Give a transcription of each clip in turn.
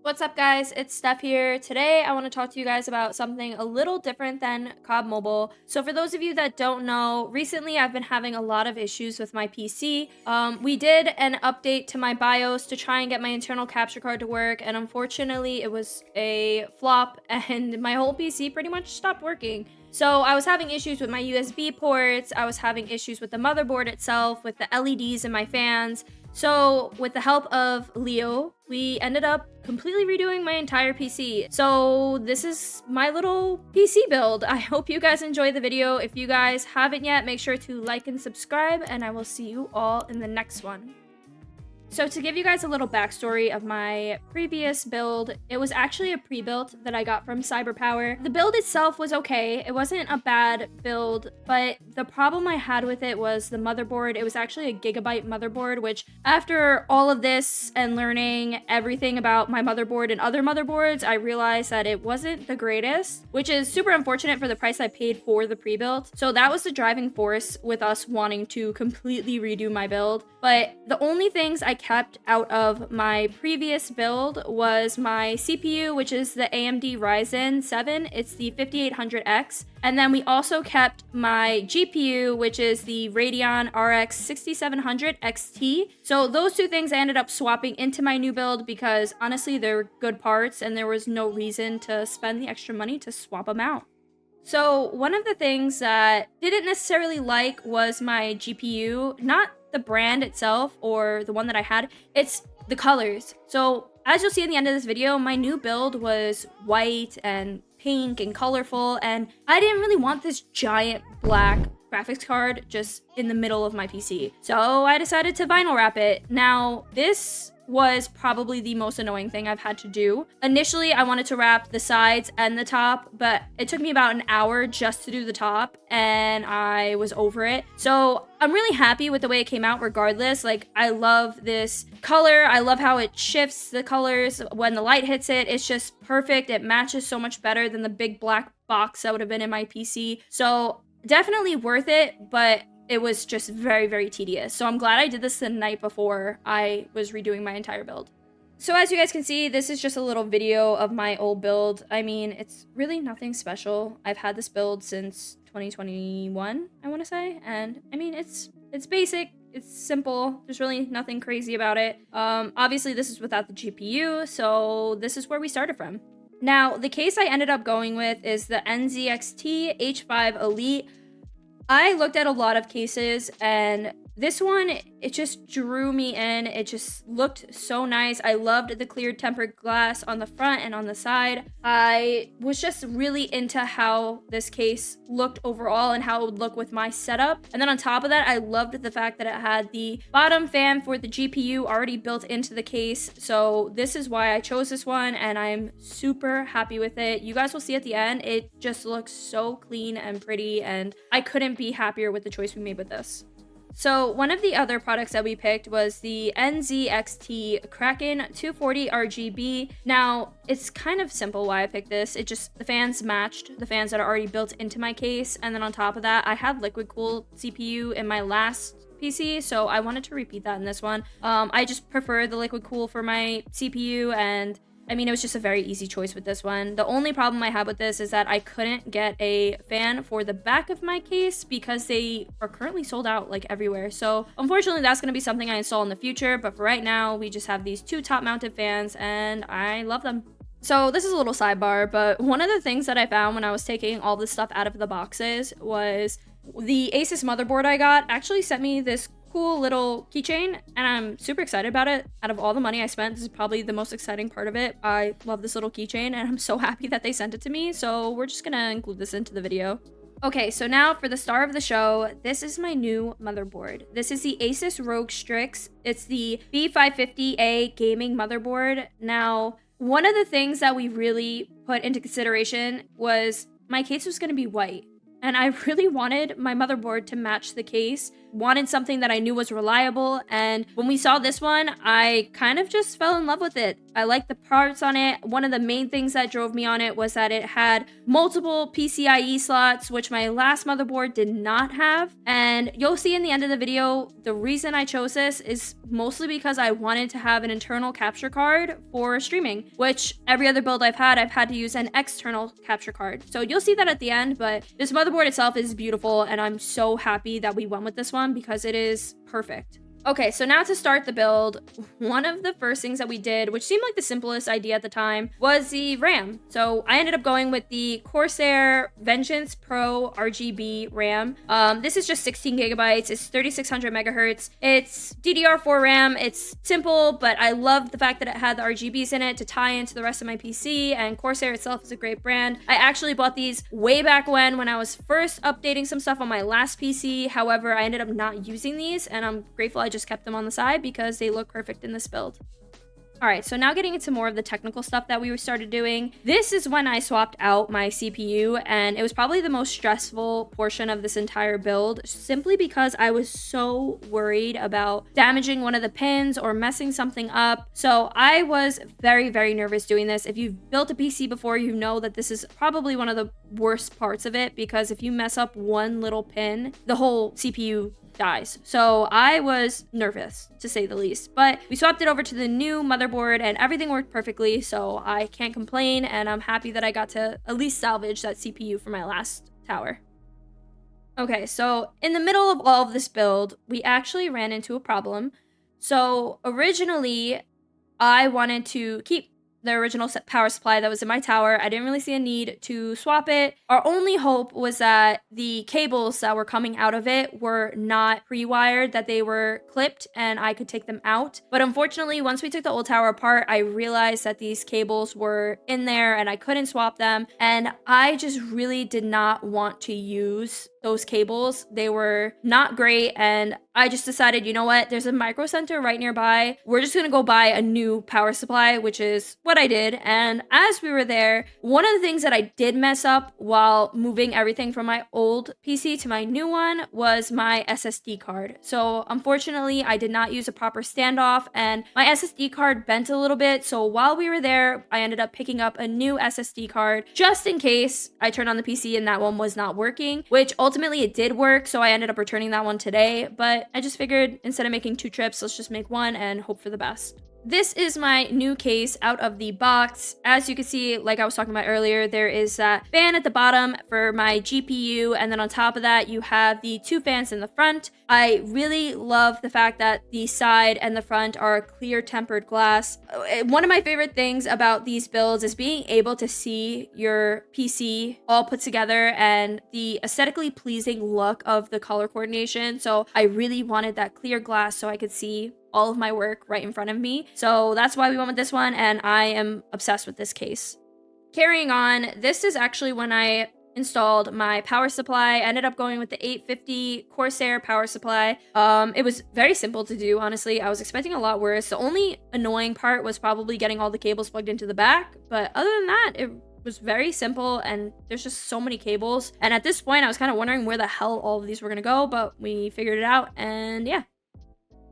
What's up, guys? It's Steph here. Today, I want to talk to you guys about something a little different than COD Mobile. So, for those of you that don't know, recently I've been having a lot of issues with my PC. We did an update to my BIOS to try and get my internal capture card to work, and unfortunately, it was a flop, and my whole PC pretty much stopped working. So I was having issues with my USB ports, I was having issues with the motherboard itself, with the LEDs in my fans. So with the help of Leo, we ended up completely redoing my entire PC. So this is my little PC build. I hope you guys enjoy the video. If you guys haven't yet, make sure to like and subscribe, and I will see you all in the next one. So to give you guys a little backstory of my previous build, it was actually a pre-built that I got from CyberPower. The build itself was okay. It wasn't a bad build, but the problem I had with it was the motherboard. It was actually a gigabyte motherboard, which after all of this and learning everything about my motherboard and other motherboards, I realized that it wasn't the greatest, which is super unfortunate for the price I paid for the pre-built. So that was the driving force with us wanting to completely redo my build. But the only things I kept out of my previous build was my CPU, which is the AMD Ryzen 7. It's the 5800X. And then we also kept my GPU, which is the Radeon RX 6700 XT. So those two things I ended up swapping into my new build because honestly, they're good parts and there was no reason to spend the extra money to swap them out. So one of the things that didn't necessarily like was my GPU, not the brand itself or the one that I had, it's the colors. So as you'll see in the end of this video, my new build was white and pink and colorful, and I didn't really want this giant black graphics card just in the middle of my PC. So I decided to vinyl wrap it. Now, this was probably the most annoying thing I've had to do. Initially, I wanted to wrap the sides and the top, but it took me about an hour just to do the top, and I was over it. So I'm really happy with the way it came out regardless. Like, I love this color. I love how it shifts the colors when the light hits it. It's just perfect. It matches so much better than the big black box that would have been in my PC. So definitely worth it, but it was just very, very tedious. So I'm glad I did this the night before I was redoing my entire build. So as you guys can see, this is just a little video of my old build. I mean, it's really nothing special. I've had this build since 2021, I want to say. And I mean, it's basic. It's simple. There's really nothing crazy about it. Obviously, this is without the GPU, so this is where we started from. Now, the case I ended up going with is the NZXT H5 Elite. I looked at a lot of cases, and this one, it just drew me in. It just looked so nice. I loved the clear tempered glass on the front and on the side. I was just really into how this case looked overall and how it would look with my setup. And then on top of that, I loved the fact that it had the bottom fan for the GPU already built into the case. So this is why I chose this one, and I'm super happy with it. You guys will see at the end, it just looks so clean and pretty, and I couldn't be happier with the choice we made with this. So one of the other products that we picked was the NZXT Kraken 240 RGB. Now, it's kind of simple why I picked this. The fans matched the fans that are already built into my case. And then on top of that, I had liquid cooled CPU in my last PC, so I wanted to repeat that in this one. I just prefer the liquid cool for my CPU, and I mean, it was just a very easy choice with this one. The only problem I had with this is that I couldn't get a fan for the back of my case because they are currently sold out like everywhere. So unfortunately, that's going to be something I install in the future. But for right now, we just have these two top mounted fans and I love them. So this is a little sidebar, but one of the things that I found when I was taking all this stuff out of the boxes was the Asus motherboard I got actually sent me this cool little keychain, and I'm super excited about it. Out of all the money I spent, this is probably the most exciting part of it. I love this little keychain, and I'm so happy that they sent it to me, so we're just gonna include this into the video. Okay, so now for the star of the show, this is my new motherboard. This is the Asus ROG Strix. It's the B550A gaming motherboard. Now, one of the things that we really put into consideration was my case was gonna be white. and I really wanted my motherboard to match the case. Wanted something that I knew was reliable, and when we saw this one, I kind of just fell in love with it. I liked the parts on it. One of the main things that drove me on it was that it had multiple PCIe slots, which my last motherboard did not have. And you'll see in the end of the video, the reason I chose this is mostly because I wanted to have an internal capture card for streaming, which every other build I've had to use an external capture card. So you'll see that at the end, but this motherboard itself is beautiful, and I'm so happy that we went with this one because it is perfect. Okay, so now to start the build, one of the first things that we did, which seemed like the simplest idea at the time, was the RAM. So I ended up going with the Corsair Vengeance Pro RGB RAM. This is just 16 gigabytes. It's 3600 megahertz. It's DDR4 RAM. It's simple, but I love the fact that it had the RGBs in it to tie into the rest of my PC, and Corsair itself is a great brand. I actually bought these way back when I was first updating some stuff on my last PC. However, I ended up not using these, and I'm grateful I just kept them on the side because they look perfect in this build. All right, so now getting into more of the technical stuff that we started doing. This is when I swapped out my CPU, and it was probably the most stressful portion of this entire build, simply because I was so worried about damaging one of the pins or messing something up. So I was very, very nervous doing this. If you've built a PC before, you know that this is probably one of the worst parts of it, because if you mess up one little pin, the whole CPU dies. So I was nervous, to say the least, but we swapped it over to the new motherboard and everything worked perfectly, so I can't complain, and I'm happy that I got to at least salvage that CPU for my last tower. Okay, so in the middle of all of this build, we actually ran into a problem. So originally, I wanted to keep the original power supply that was in my tower. I didn't really see a need to swap it. Our only hope was that the cables that were coming out of it were not pre-wired, that they were clipped and I could take them out. But unfortunately, once we took the old tower apart, I realized that these cables were in there and I couldn't swap them. And I just really did not want to use those cables. They were not great, and I just decided, you know what, there's a micro center right nearby. We're just gonna go buy a new power supply, which is what I did. And as we were there, one of the things that I did mess up while moving everything from my old PC to my new one was my SSD card. So unfortunately, I did not use a proper standoff, and my SSD card bent a little bit. So while we were there, I ended up picking up a new SSD card just in case I turned on the PC and that one was not working, which ultimately it did work, so I ended up returning that one today, but I just figured instead of making 2 trips, let's just make one and hope for the best. This is my new case out of the box. As you can see, like I was talking about earlier, there is that fan at the bottom for my GPU, and then on top of that, you have the 2 fans in the front. I really love the fact that the side and the front are clear tempered glass. One of my favorite things about these builds is being able to see your PC all put together and the aesthetically pleasing look of the color coordination. So I really wanted that clear glass so I could see all of my work right in front of me. So that's why we went with this one, and I am obsessed with this case. Carrying on, this is actually when I installed my power supply. I ended up going with the 850 Corsair power supply. It was very simple to do, honestly. I was expecting a lot worse. The only annoying part was probably getting all the cables plugged into the back, but other than that, it was very simple, and there's just so many cables. And at this point, I was kind of wondering where the hell all of these were gonna go, but we figured it out, and yeah.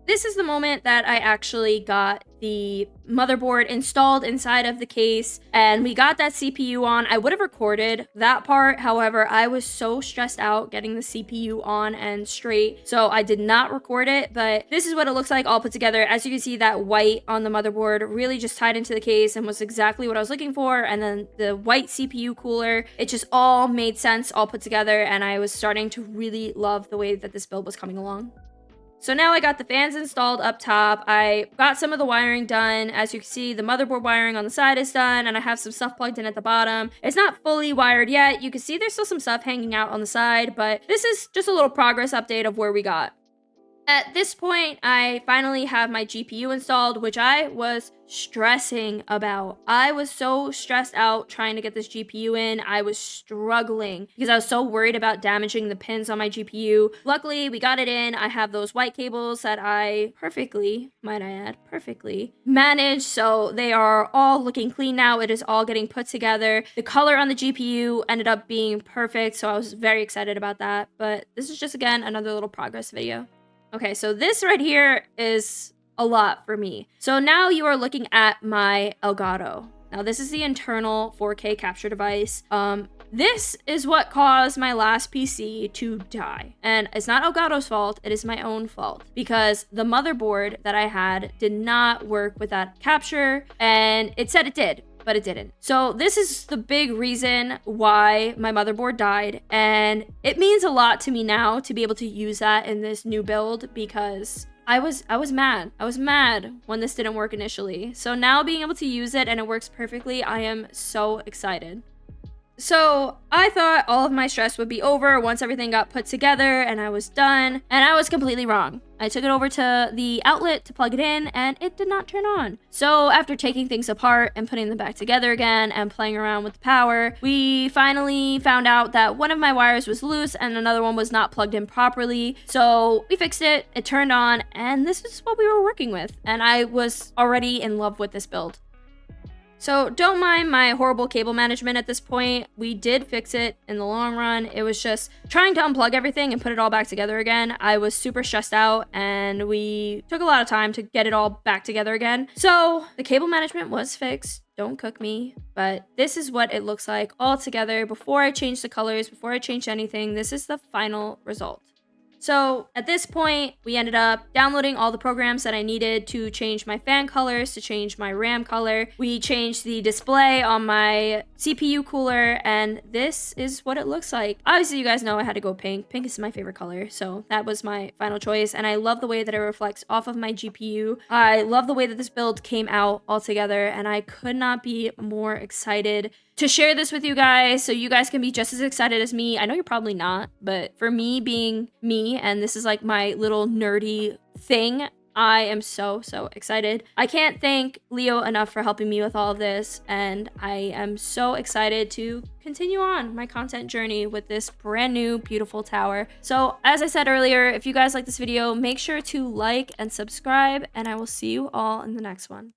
This is the moment that I actually got the motherboard installed inside of the case, and we got that CPU on. I would have recorded that part, however, I was so stressed out getting the CPU on and straight, so I did not record it, but this is what it looks like all put together. As you can see, that white on the motherboard really just tied into the case and was exactly what I was looking for, and then the white CPU cooler, it just all made sense all put together, and I was starting to really love the way that this build was coming along. So now I got the fans installed up top. I got some of the wiring done. As you can see, the motherboard wiring on the side is done, and I have some stuff plugged in at the bottom. It's not fully wired yet. You can see there's still some stuff hanging out on the side, but this is just a little progress update of where we got. At this point, I finally have my GPU installed, which I was stressing about. I was so stressed out trying to get this GPU in. I was struggling because I was so worried about damaging the pins on my GPU. Luckily, we got it in. I have those white cables that I perfectly, might I add, perfectly managed. So they are all looking clean now. It is all getting put together. The color on the GPU ended up being perfect. So I was very excited about that. But this is just, again, another little progress video. Okay, so this right here is a lot for me. So now you are looking at my Elgato. Now this is the internal 4K capture device. This is what caused my last PC to die. And it's not Elgato's fault, it is my own fault. Because the motherboard that I had did not work with that capture, and it said it did, but it didn't. So this is the big reason why my motherboard died, and it means a lot to me now to be able to use that in this new build because I was mad. I was mad when this didn't work initially. So now being able to use it and it works perfectly, I am so excited. So I thought all of my stress would be over once everything got put together and I was done, and I was completely wrong. I took it over to the outlet to plug it in and it did not turn on. So after taking things apart and putting them back together again and playing around with the power, we finally found out that one of my wires was loose and another one was not plugged in properly. So we fixed it, it turned on, and this is what we were working with. And I was already in love with this build. So don't mind my horrible cable management at this point. We did fix it in the long run. It was just trying to unplug everything and put it all back together again. I was super stressed out and we took a lot of time to get it all back together again. So the cable management was fixed. Don't cook me, but this is what it looks like all together. Before I change the colors, before I change anything, this is the final result. So at this point, we ended up downloading all the programs that I needed to change my fan colors, to change my RAM color. We changed the display on my CPU cooler, and this is what it looks like. Obviously, you guys know I had to go pink. Pink is my favorite color, so that was my final choice, and I love the way that it reflects off of my GPU. I love the way that this build came out altogether, and I could not be more excited to share this with you guys so you guys can be just as excited as me. I know you're probably not, but for me being me, and this is like my little nerdy thing, I am so excited. I can't thank Leo enough for helping me with all of this, and I am so excited to continue on my content journey with this brand new beautiful tower. So as I said earlier, if you guys like this video, make sure to like and subscribe, and I will see you all in the next one.